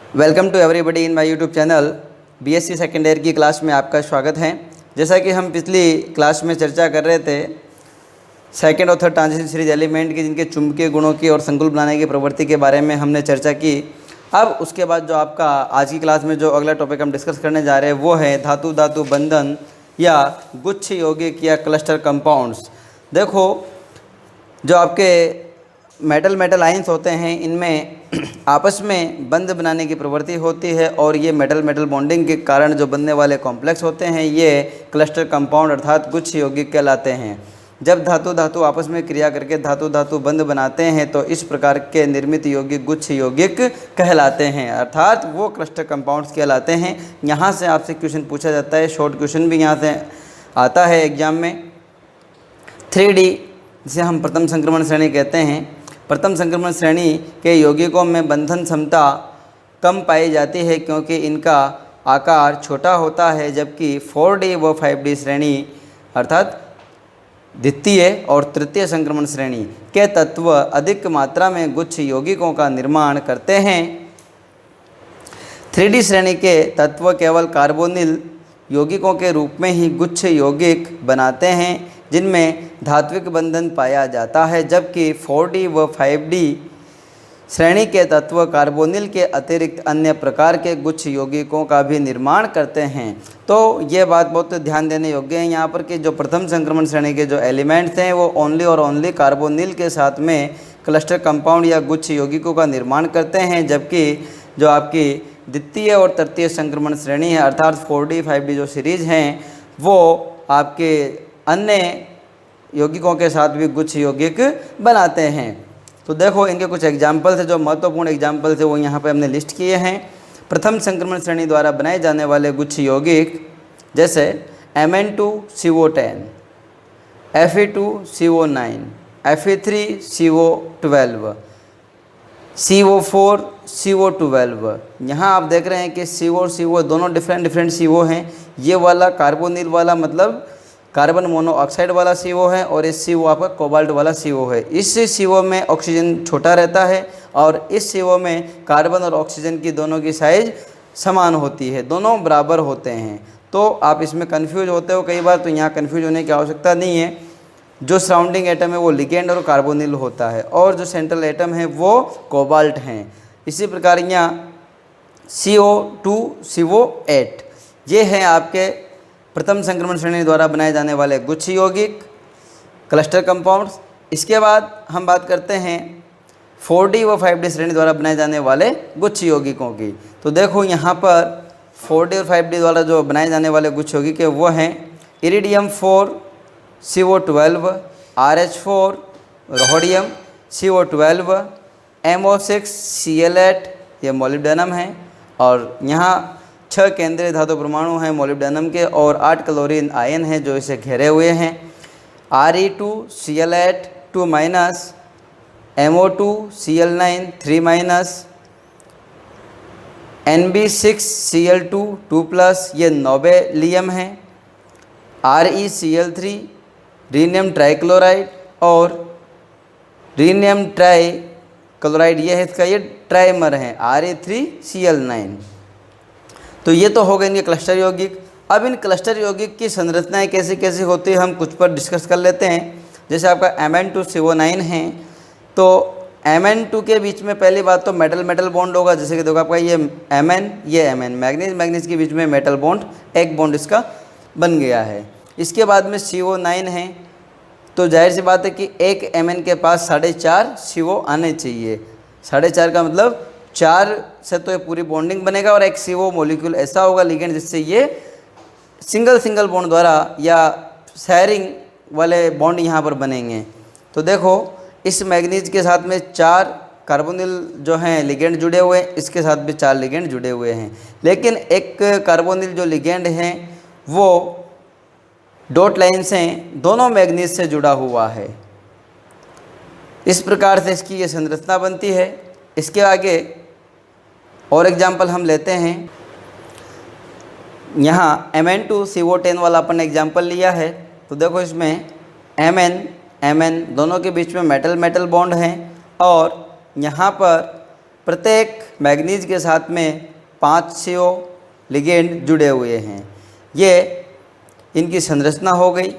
Welcome to everybody in my YouTube channel. BSc second year की class में आपका स्वागत है। जैसा कि हम पिछली क्लास में चर्चा कर रहे थे सेकेंड और थर्ड ट्रांजिशन सीरीज एलिमेंट की, जिनके चुंबकीय गुणों की और संकुल बनाने की प्रवृत्ति के बारे में हमने चर्चा की। अब उसके बाद जो आपका आज की क्लास में जो अगला टॉपिक हम डिस्कस करने जा रहे हैं वो है धातु धातु बंधन या गुच्छ यौगिक या क्लस्टर कंपाउंड्स। देखो, जो आपके मेटल आयंस होते हैं इनमें आपस में बंध बनाने की प्रवृत्ति होती है और ये मेटल बॉन्डिंग के कारण जो बनने वाले कॉम्प्लेक्स होते हैं ये क्लस्टर कंपाउंड अर्थात गुच्छ यौगिक कहलाते हैं। जब धातु धातु आपस में क्रिया करके धातु धातु बंध बनाते हैं तो इस प्रकार के निर्मित यौगिक गुच्छ यौगिक कहलाते हैं, अर्थात वो क्लस्टर कंपाउंड्स कहलाते हैं। यहाँ से आपसे क्वेश्चन पूछा जाता है, शॉर्ट क्वेश्चन भी यहाँ से आता है एग्जाम में। 3D जिसे हम प्रथम संक्रमण श्रेणी कहते हैं, प्रथम संक्रमण श्रेणी के यौगिकों में बंधन क्षमता कम पाई जाती है क्योंकि इनका आकार छोटा होता है, जबकि 4D व 5D श्रेणी अर्थात द्वितीय और तृतीय संक्रमण श्रेणी के तत्व अधिक मात्रा में गुच्छ यौगिकों का निर्माण करते हैं। 3D श्रेणी के तत्व केवल कार्बोनिल यौगिकों के रूप में ही गुच्छ यौगिक बनाते हैं जिनमें धात्विक बंधन पाया जाता है, जबकि 4D व 5D श्रेणी के तत्व कार्बोनिल के अतिरिक्त अन्य प्रकार के गुच्छ यौगिकों का भी निर्माण करते हैं। तो ये बात बहुत ध्यान देने योग्य है यहाँ पर कि जो प्रथम संक्रमण श्रेणी के जो एलिमेंट्स हैं वो ओनली और ओनली कार्बोनिल के साथ में क्लस्टर कंपाउंड या गुच्छ यौगिकों का निर्माण करते हैं, जबकि जो आपकी द्वितीय और तृतीय संक्रमण श्रेणी है अर्थात 4D 5D जो सीरीज हैं वो आपके अन्य यौगिकों के साथ भी गुच्छ यौगिक बनाते हैं। तो देखो, इनके कुछ एग्जाम्पल थे, जो महत्वपूर्ण एग्जाम्पल थे वो यहाँ पे हमने लिस्ट किए हैं। प्रथम संक्रमण श्रेणी द्वारा बनाए जाने वाले गुच्छ यौगिक जैसे Mn2CO10, Fe2CO9, Fe3CO12, CO4CO12। यहाँ आप देख रहे हैं कि CO और CO दोनों डिफरेंट CO हैं। ये वाला कार्बोनिल वाला मतलब कार्बन मोनोऑक्साइड वाला CO है और इस CO आपका कोबाल्ट वाला CO है। इस CO में ऑक्सीजन छोटा रहता है और इस CO में कार्बन और ऑक्सीजन की दोनों की साइज समान होती है, दोनों बराबर होते हैं। तो आप इसमें कंफ्यूज होते हो कई बार, तो यहाँ कंफ्यूज होने की आवश्यकता नहीं है। जो सराउंडिंग एटम है वो लिगेंड और कार्बोनिल होता है और जो सेंट्रल एटम है वो कोबाल्ट हैं। इसी प्रकार यहाँ CO2 CO8 ये हैं आपके प्रथम संक्रमण श्रेणी द्वारा बनाए जाने वाले गुच्छ यौगिक क्लस्टर कंपाउंड्स। इसके बाद हम बात करते हैं 4D व 5D श्रेणी द्वारा बनाए जाने वाले गुच्छ यौगिकों की। तो देखो, यहाँ पर 4D और 5D द्वारा जो बनाए जाने वाले गुच्छ यौगिक है वो हैं iridium 4 CO12, RH4 rhodium CO12, MO6 Cl8 ये मोलिब्डेनम है और यहाँ 6 केंद्रीय धातु परमाणु हैं मोलिब्डेनम के और 8 क्लोरीन आयन हैं जो इसे घेरे हुए हैं। Re2 Cl8 2 minus, MO2 Cl9 3 minus, Nb6 Cl2 2 plus ये नोबेलियम है। ReCl3 रीनियम ट्राइक्लोराइड और रीनियम ट्राई क्लोराइड ये है इसका ये ट्राइमर है Re3Cl9। तो ये तो हो गए इनके क्लस्टर यौगिक। अब इन क्लस्टर यौगिक की संरचनाएं कैसी कैसी होती है हम कुछ पर डिस्कस कर लेते हैं। जैसे आपका Mn2CO9 है तो Mn2 के बीच में पहली बात तो मेटल बॉन्ड होगा। जैसे कि देखो आपका ये Mn ये Mn मैग्नीज के बीच में मेटल बॉन्ड, एक बॉन्ड इसका बन गया है। इसके बाद में CO9 है तो जाहिर सी बात है कि एक Mn के पास 4.5 CO आने चाहिए। 4.5 का मतलब 4 से तो ये पूरी बॉन्डिंग बनेगा और एक CO मॉलिक्यूल ऐसा होगा लिगेंड जिससे ये सिंगल बॉन्ड द्वारा या शेयरिंग वाले बॉन्ड यहाँ पर बनेंगे। तो देखो, इस मैग्नीज के साथ में 4 कार्बोनिल जो हैं लिगेंड जुड़े हुए हैं, इसके साथ भी 4 लिगेंड जुड़े हुए हैं, लेकिन एक कार्बोनिल जो लिगेंड हैं वो डॉट लाइन से दोनों मैग्नीज से जुड़ा हुआ है। इस प्रकार से इसकी ये संरचना बनती है। इसके आगे और एग्जाम्पल हम लेते हैं। यहाँ Mn2CO10 वाला अपन ने एग्जाम्पल लिया है तो देखो, इसमें Mn दोनों के बीच में मेटल बॉन्ड हैं और यहाँ पर प्रत्येक मैग्नीज के साथ में 5 CO लिगेंड जुड़े हुए हैं। ये इनकी संरचना हो गई।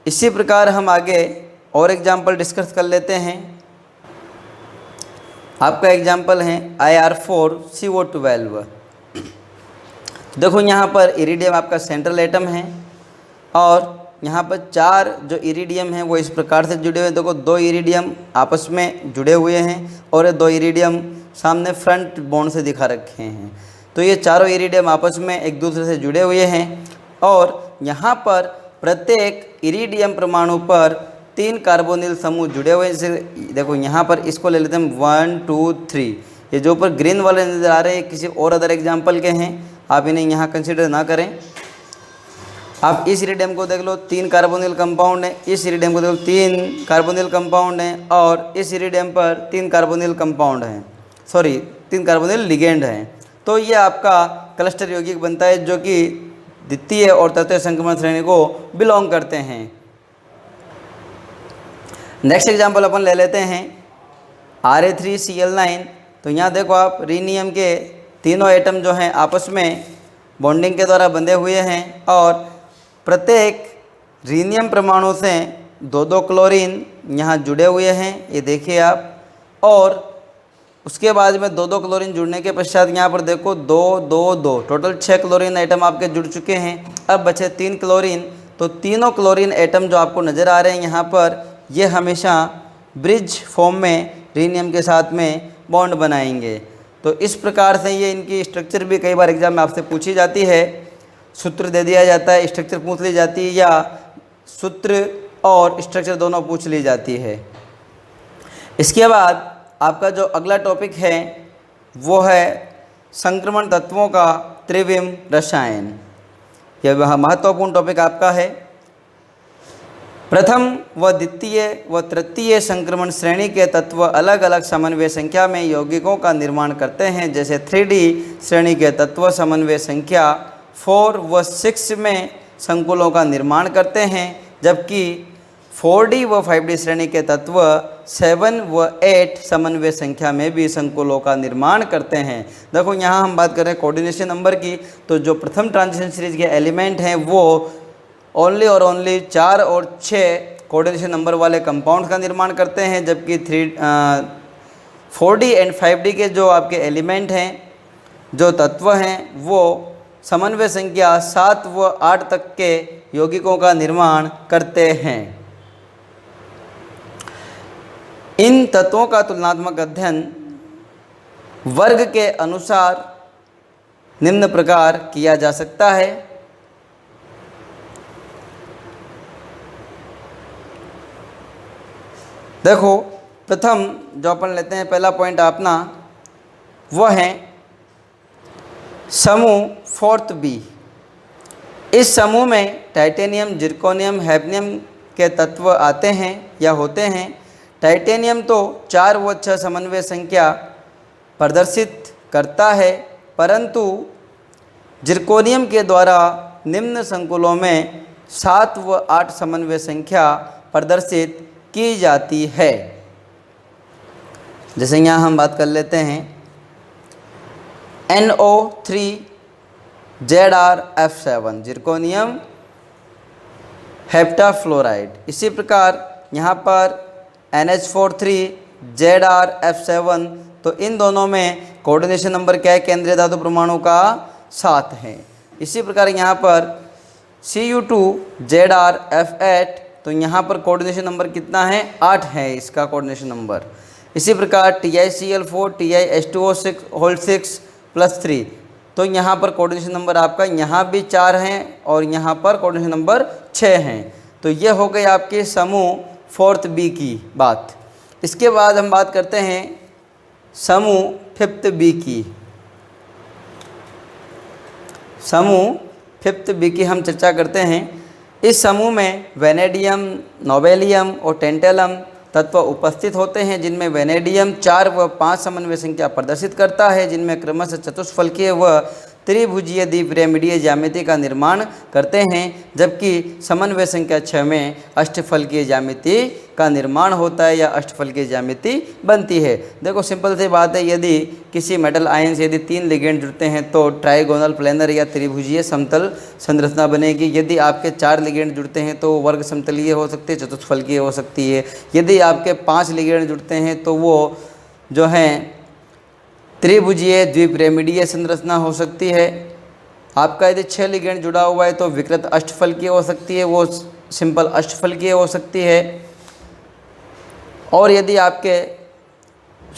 इसी प्रकार हम आगे और एग्जाम्पल डिस्कस कर लेते हैं। आपका एग्जाम्पल है IR4CO12। देखो यहाँ पर इरिडियम आपका सेंट्रल एटम है और यहाँ पर 4 जो इरिडियम हैं वो इस प्रकार से जुड़े हुए हैं। देखो 2 इरिडियम आपस में जुड़े हुए हैं और 2 इरिडियम सामने फ्रंट बॉन्ड से दिखा रखे हैं। तो ये चारों इरिडियम आपस में एक दूसरे से जुड़े हुए हैं और यहाँ पर प्रत्येक इरिडियम परमाणु पर 3 कार्बोनिल समूह जुड़े हुए हैं। जैसे देखो यहाँ पर इसको ले लेते हैं 1 2 3। ये जो ऊपर ग्रीन वाले नज़र आ रहे हैं किसी और अदर एग्जाम्पल के हैं, आप इन्हें यहाँ कंसिडर ना करें। आप इस इरिडियम को देख लो 3 कार्बोनिल कंपाउंड है, इस इरिडियम को देख लो 3 कार्बोनिल कंपाउंड हैं और इस इरिडियम पर 3 कार्बोनिल कंपाउंड हैं, 3 कार्बोनिल लिगेंड हैं। तो ये आपका क्लस्टर यौगिक बनता है जो कि द्वितीय और तृतीय संक्रमण श्रेणी को बिलोंग करते हैं। नेक्स्ट एग्जाम्पल अपन ले लेते हैं Ra3Cl9। तो यहाँ देखो आप रीनियम के तीनों एटम जो हैं आपस में बॉन्डिंग के द्वारा बंधे हुए हैं और प्रत्येक रीनियम परमाणु से 2-2 क्लोरीन यहाँ जुड़े हुए हैं, ये देखिए आप। और उसके बाद में 2-2 क्लोरीन जुड़ने के पश्चात यहाँ पर देखो 2-2-2 टोटल 6 क्लोरीन एटम आपके जुड़ चुके हैं। अब बचे 3 क्लोरीन। तो तीनों क्लोरीन एटम जो आपको नज़र आ रहे हैं यहाँ पर, ये हमेशा ब्रिज फॉर्म में रीनियम के साथ में बॉन्ड बनाएंगे। तो इस प्रकार से ये इनकी स्ट्रक्चर भी कई बार एग्जाम में आपसे पूछी जाती है। सूत्र दे दिया जाता है, स्ट्रक्चर पूछ ली जाती है या सूत्र और स्ट्रक्चर दोनों पूछ ली जाती है। इसके बाद आपका जो अगला टॉपिक है वो है संक्रमण तत्वों का त्रिविम रसायन। यह महत्वपूर्ण टॉपिक आपका है। प्रथम व द्वितीय व तृतीय संक्रमण श्रेणी के तत्व अलग अलग समन्वय संख्या में यौगिकों का निर्माण करते हैं। जैसे 3D श्रेणी के तत्व समन्वय संख्या 4 व 6 में संकुलों का निर्माण करते हैं, जबकि 4D व 5D श्रेणी के तत्व 7 व 8 समन्वय संख्या में भी संकुलों का निर्माण करते हैं। देखो यहाँ हम बात कर रहे हैं कोऑर्डिनेशन नंबर की। तो जो प्रथम ट्रांजिशन सीरीज के एलिमेंट हैं वो ओनली और ओनली 4 और 6 कोऑर्डिनेशन नंबर वाले कंपाउंड्स का निर्माण करते हैं, जबकि 4D एंड 5D के जो आपके एलिमेंट हैं, जो तत्व हैं, वो समन्वय संख्या 7 व 8 तक के यौगिकों का निर्माण करते हैं। इन तत्वों का तुलनात्मक अध्ययन वर्ग के अनुसार निम्न प्रकार किया जा सकता है। देखो प्रथम जो अपन लेते हैं, पहला पॉइंट अपना वो है समूह 4th B। इस समूह में टाइटेनियम, जिरकोनियम, हैफनियम के तत्व आते हैं या होते हैं। टाइटेनियम तो 4 व 6 समन्वय संख्या प्रदर्शित करता है, परंतु जिरकोनियम के द्वारा निम्न संकुलों में 7 व 8 समन्वय संख्या प्रदर्शित की जाती है। जैसे यहाँ हम बात कर लेते हैं NO3ZrF7 जिरकोनियम हेप्टाफ्लोराइड। इसी प्रकार यहाँ पर NH43ZrF7। तो इन दोनों में कोऑर्डिनेशन नंबर क्या है? केंद्रीय धातु परमाणु का 7 है। इसी प्रकार यहाँ पर Cu2ZrF8। तो यहाँ पर कोऑर्डिनेशन नंबर कितना है? 8 है इसका कोऑर्डिनेशन नंबर। इसी प्रकार TiCl4 TiH2O6 + 3। तो यहाँ पर कोऑर्डिनेशन नंबर आपका यहाँ भी 4 हैं और यहाँ पर कोऑर्डिनेशन नंबर 6 हैं। तो ये हो गई आपके समूह 4th B की बात। इसके बाद हम बात करते हैं समूह 5th B की। समूह 5th B की हम चर्चा करते हैं। इस समूह में वेनेडियम, नोबेलियम और टेंटेलम तत्व उपस्थित होते हैं, जिनमें वेनेडियम 4 व 5 समन्वय संख्या प्रदर्शित करता है, जिनमें क्रमशः चतुष्फलकीय व त्रिभुजीय द्विपिरामिडीय ज्यामिति का निर्माण करते हैं, जबकि समन्वय संख्या 6 में अष्टफलकीय ज्यामिति का निर्माण होता है या अष्टफलकीय ज्यामिति बनती है। देखो सिंपल सी बात है, यदि किसी मेटल आयन से यदि 3 लिगेंड जुड़ते हैं तो ट्राइगोनल प्लेनर या त्रिभुजीय समतल संरचना बनेगी। यदि आपके 4 लिगेंड जुड़ते हैं तो वर्ग समतलीय हो सकती है, चतुष्फलकीय हो सकती है। यदि आपके 5 लिगेंड जुड़ते हैं तो वो जो हैं त्रिभुजीय द्विपिरामिडीय संरचना हो सकती है। आपका यदि 6 लिगेंड जुड़ा हुआ है तो विकृत अष्टफलकीय हो सकती है, वो सिंपल अष्टफलकीय हो सकती है। और यदि आपके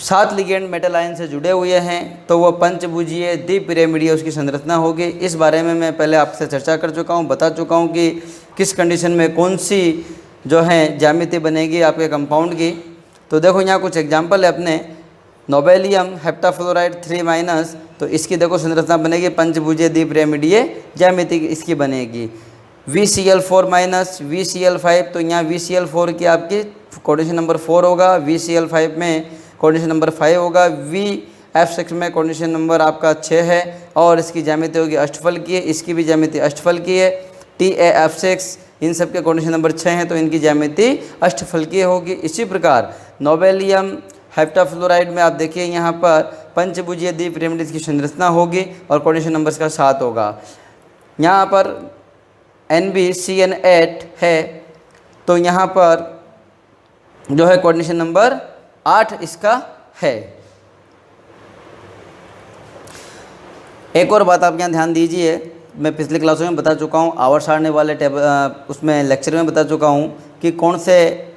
7 लिगेंड मेटल आयन से जुड़े हुए हैं तो वो पंचभुजीय द्विपिरामिडीय उसकी संरचना होगी। इस बारे में मैं पहले आपसे चर्चा कर चुका हूँ, बता चुका हूँ कि किस कंडीशन में कौन सी जो है ज्यामिति बनेगी आपके कंपाउंड की। तो देखो यहाँ कुछ एग्जाम्पल है अपने। नोबेलियम हेप्टाफ्लोराइड 3- तो इसकी देखो संरचना बनेगी पंचभुजीय द्विपिरामिडीय ज्यामिति इसकी बनेगी। VCl4- VCl5, तो यहाँ VCl4 की आपकी कोऑर्डिनेशन नंबर 4 होगा, VCl5 में कोऑर्डिनेशन नंबर 5 होगा, VF6 में कोऑर्डिनेशन नंबर आपका 6 है और इसकी ज्यामिति होगी अष्टफलकीय, इसकी भी ज्यामिति अष्टफलकीय है। TAF6 इन सब के कोऑर्डिनेशन नंबर 6 हैं तो इनकी ज्यामिति अष्टफलकीय होगी। इसी प्रकार नोबेलियम हेप्टाफ्लोराइड में आप देखिए यहाँ पर पंचभुजीय द्विपिरामिडीय की संरचना होगी और कोऑर्डिनेशन नंबर इसका 7 होगा। यहाँ पर NbCN8 है तो यहाँ पर जो है कोऑर्डिनेशन नंबर 8 इसका है। एक और बात आप यहाँ ध्यान दीजिए, मैं पिछली क्लासों में बता चुका हूँ, आवर्त सारणी वाले उसमें लेक्चर में बता चुका हूँ कि कौन से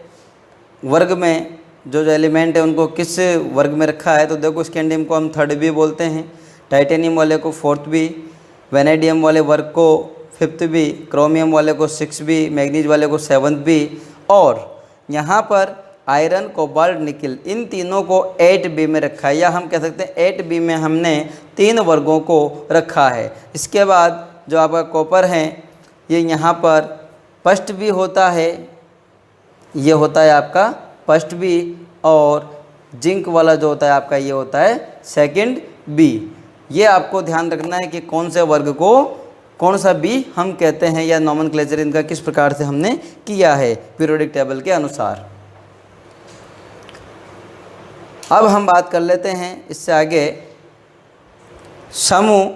वर्ग में जो एलिमेंट है उनको किस वर्ग में रखा है। तो देखो स्कैंडियम को हम 3rd B बोलते हैं, टाइटेनियम वाले को 4th B, वेनेडियम वाले वर्ग को 5th B, क्रोमियम वाले को 6th B, मैग्नीज वाले को 7th B और यहाँ पर आयरन, कोबाल्ट, निकिल इन तीनों को 8 B में रखा है, या हम कह सकते हैं 8 B में हमने 3 वर्गों को रखा है। इसके बाद जो आपका कॉपर है ये यहाँ पर फर्स्ट B होता है, ये होता है आपका फर्स्ट B और जिंक वाला जो होता है आपका ये होता है 2nd B। ये आपको ध्यान रखना है कि कौन से वर्ग को कौन सा B हम कहते हैं या नोमेनक्लेचर इनका किस प्रकार से हमने किया है पीरियोडिक टेबल के अनुसार। अब हम बात कर लेते हैं इससे आगे समूह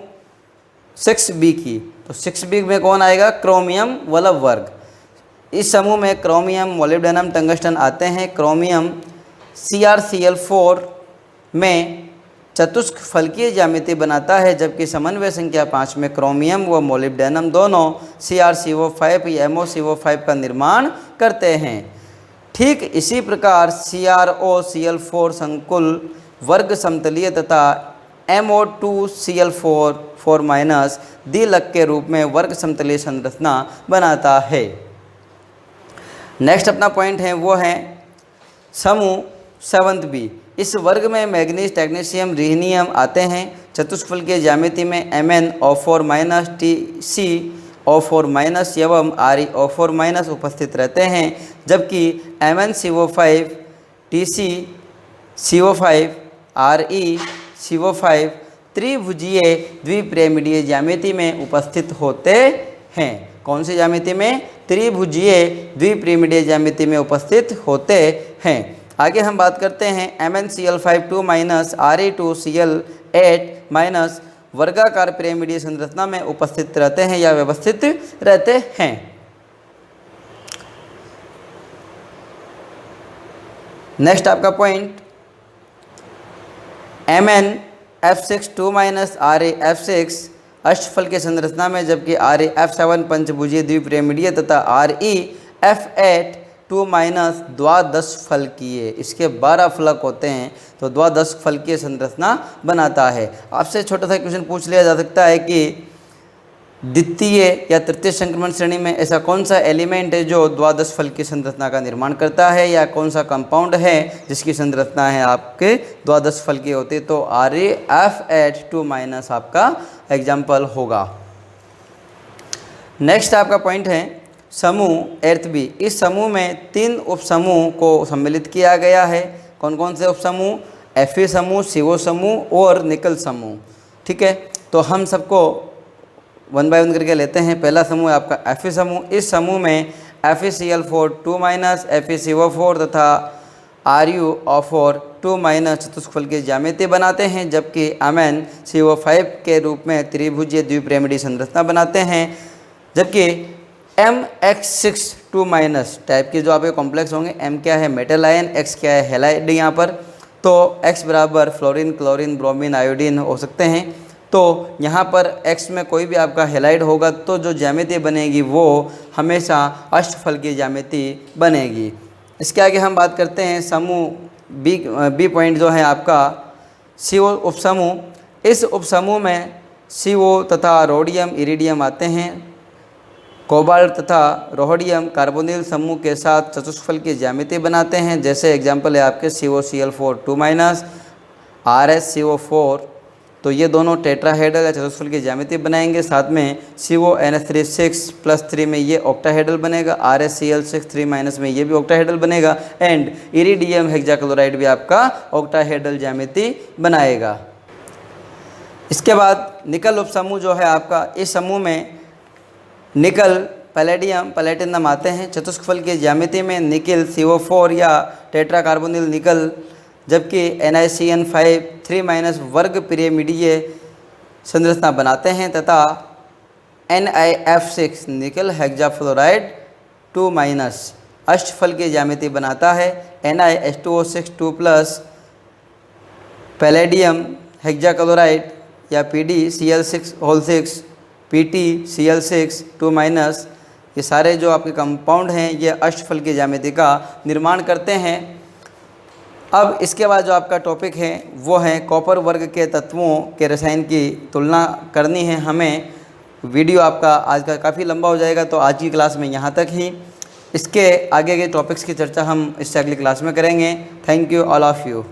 6B की। तो 6B में कौन आएगा? क्रोमियम वाला वर्ग। इस समूह में क्रोमियम, मोलिब्डेनम, टंगस्टन आते हैं। क्रोमियम CrCl4 में चतुष्क फलकीय ज्यामिति बनाता है, जबकि समन्वय संख्या 5 में क्रोमियम व मोलिब्डेनम दोनों CrCO5 या MoCO5 का निर्माण करते हैं। ठीक इसी प्रकार CrOCl4 संकुल वर्ग समतलीय तथा MO2Cl4 द्विलक के रूप में वर्ग समतलीय संरचना बनाता है। नेक्स्ट अपना पॉइंट है वो है समूह 7th B। इस वर्ग में मैग्नीज, टेक्नीशियम, रिहनियम आते हैं। चतुष्फल के ज्यामिति में MnO4- TcO4- एवं ReO4- उपस्थित रहते हैं, जबकि MnCO5, TcCO5, ReCO5 त्रिभुजीय द्विपिरामिडीय ज्यामिति में उपस्थित होते हैं। कौन सी ज्यामिति में? त्रिभुजीय द्विपिरामिडीय ज्यामिति में उपस्थित होते हैं। आगे हम बात करते हैं MnCl5 Re2Cl8 वर्गाकार पिरामिडीय संरचना में उपस्थित रहते हैं या व्यवस्थित रहते हैं। नेक्स्ट आपका पॉइंट MnF6 ReF6 अष्टफल के संरचना में, जबकि ReF7 पंचभुजीय द्विपिरामिडीय तथा ReF8 द्वादश फलकीय। इसके 12 फलक होते हैं तो द्वादश फलकीय संरचना बनाता है। आपसे छोटा सा क्वेश्चन पूछ लिया जा सकता है कि द्वितीय या तृतीय संक्रमण श्रेणी में ऐसा कौन सा एलिमेंट है जो द्वादश फलकीय संरचना का निर्माण करता है, या कौन सा कंपाउंड है जिसकी संरचना है आपके द्वादश फलकीय होती है। तो ReF8 आपका एग्जाम्पल होगा। नेक्स्ट आपका पॉइंट है समूह 8th B। इस समूह में 3 उपसमूह को सम्मिलित किया गया है। कौन कौन से उपसमूह? Fe समूह, CO समूह और निकल समूह। ठीक है, तो हम सबको वन बाय वन करके लेते हैं। पहला समूह है आपका Fe समूह। इस समूह में FeCl4 2 FeCO4 तथा RuO4 2 चतुष्फल की ज्यामिति बनाते हैं, जबकि अमीन CO5 के रूप में त्रिभुजीय द्विपिरामिडीय संरचना बनाते हैं। जबकि MX6 2 टाइप के जो आपके कॉम्प्लेक्स होंगे, M क्या है मेटल आयन, X क्या है हैलाइड यहाँ पर, तो X बराबर फ्लोरीन, क्लोरीन, ब्रोमीन, आयोडीन हो सकते हैं। तो यहाँ पर X में कोई भी आपका हैलाइड होगा तो जो ज्यामिति बनेगी वो हमेशा अष्टफल की ज्यामिति बनेगी। इसके आगे हम बात करते हैं समूह बी पॉइंट जो है आपका CO उपसमूह। इस उपसमूह में CO तथा रोडियम, इरिडियम आते हैं। कोबाल्ट तथा रोडियम कार्बोनिल समूह के साथ चतुष्फल की ज्यामिति बनाते हैं। जैसे एग्जांपल है आपके COCl4 2 RsCO4, तो ये दोनों टेट्राहेड्रल या चतुष्फल की ज्यामिति बनाएंगे। साथ में CONH3 6+3 में ये ऑक्टाहेड्रल बनेगा, RsCl6 3- में ये भी ऑक्टाहेड्रल बनेगा, एंड इरिडियम हेक्साक्लोराइड भी आपका ऑक्टाहेड्रल ज्यामिति बनाएगा। इसके बाद निकल उपसमूह जो है आपका, इस समूह में निकल, पैलेडियम, प्लेटिनम आते हैं। चतुष्फल की ज्यामिति में निकिल CO4 या टेट्रा कार्बोनिल निकल, जबकि NiCN5 3- वर्ग पिरामिडीय संरचना बनाते हैं तथा NiF6 निकल हेक्साफ्लोराइड 2- अष्टफल की ज्यामिति बनाता है। NiH2O6 2+ पैलेडियम हेक्साक्लोराइड या PdCl6 PtCl6 2- ये सारे जो आपके कंपाउंड हैं ये अष्टफल की ज्यामिति का निर्माण करते हैं। अब इसके बाद जो आपका टॉपिक है वो है कॉपर वर्ग के तत्वों के रसायन की तुलना करनी है हमें। वीडियो आपका आज का काफ़ी लंबा हो जाएगा, तो आज की क्लास में यहाँ तक ही। इसके आगे के टॉपिक्स की चर्चा हम इससे अगली क्लास में करेंगे। Thank you all of you.